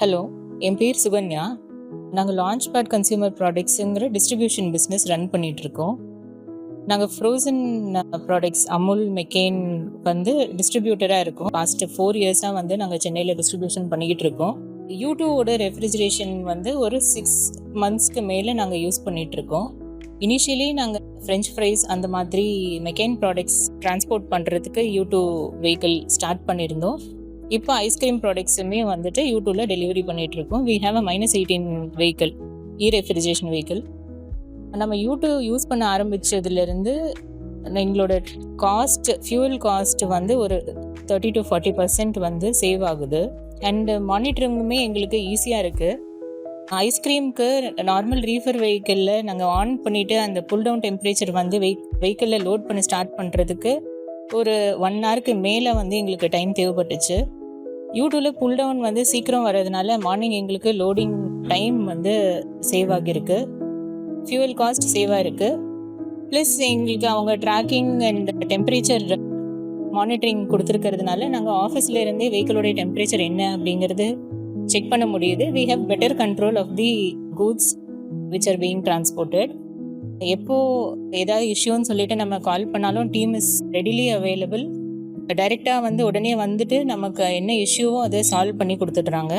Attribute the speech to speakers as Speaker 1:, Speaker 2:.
Speaker 1: Hello, என் பேர் சுகன்யா. நாங்கள் launch pad consumer ப்ராடக்ட்ஸுங்கிற டிஸ்ட்ரிபியூஷன் பிஸ்னஸ் ரன் பண்ணிகிட்ருக்கோம். நாங்கள் ஃப்ரோசன் ப்ராடக்ட்ஸ் அமுல் மெக்கெயின் வந்து டிஸ்ட்ரிபியூட்டராக இருக்கோம். பாஸ்ட்டு 4 இயர்ஸாக வந்து நாங்கள் சென்னையில் டிஸ்ட்ரிபியூஷன் பண்ணிக்கிட்டு இருக்கோம். யூடியூவோட ரெஃப்ரிஜரேஷன் வந்து ஒரு 6 மந்த்ஸ்க்கு மேலே நாங்கள் யூஸ் பண்ணிகிட்ருக்கோம். இனிஷியலி நாங்கள் ஃப்ரெஞ்ச் ஃப்ரைஸ் அந்த மாதிரி மெக்கெயின் ப்ராடக்ட்ஸ் ட்ரான்ஸ்போர்ட் பண்ணுறதுக்கு யூடியூ வெஹிக்கிள் ஸ்டார்ட் பண்ணியிருந்தோம். இப்போ ஐஸ்கிரீம் ப்ராடக்ட்ஸுமே வந்துட்டு யூடியூவில் டெலிவரி பண்ணிகிட்ருக்கோம். We have a -18 vehicle, refrigeration vehicle. நம்ம யூடியூப் யூஸ் பண்ண ஆரம்பித்ததுலேருந்து எங்களோட ஃபியூவல் காஸ்ட் வந்து ஒரு 30-40% வந்து சேவ் ஆகுது. அண்டு மானிட்டரிங்குமே எங்களுக்கு ஈஸியாக இருக்குது. ஐஸ்கிரீமுக்கு நார்மல் ரீஃபர் வெஹிக்கிளில் நாங்கள் ஆன் பண்ணிவிட்டு அந்த புல் டவுன் டெம்பரேச்சர் வந்து வெஹிக்கிளில் லோட் பண்ணி ஸ்டார்ட் பண்ணுறதுக்கு ஒரு 1 ஹவருக்கு மேலே வந்து எங்களுக்கு டைம் தேவைப்பட்டுச்சு. யூடியூவில் புல் டவுன் வந்து சீக்கிரம் வர்றதுனால மார்னிங் எங்களுக்கு லோடிங் டைம் வந்து சேவ் ஆகியிருக்கு, ஃபியூவல் காஸ்ட் சேவ் ஆகிருக்கு. ப்ளஸ் எங்களுக்கு அவங்க ட்ராக்கிங் அண்ட் டெம்பரேச்சர் மானிட்டரிங் கொடுத்துருக்கிறதுனால நாங்கள் ஆஃபீஸ்லேருந்தே வெஹிக்கிளோடைய டெம்பரேச்சர் என்ன அப்படிங்கிறது செக் பண்ண முடியுது. We have better control of the goods which are being transported. எப்போது ஏதாவது இஷ்யூன்னு சொல்லிட்டு நம்ம கால் பண்ணாலும் டீம் இஸ் ரெடிலி அவைலபிள். டைரெக்டாக வந்து உடனே வந்துட்டு நமக்கு என்ன இஷ்யூவோ அதை சால்வ் பண்ணி கொடுத்துட்றாங்க.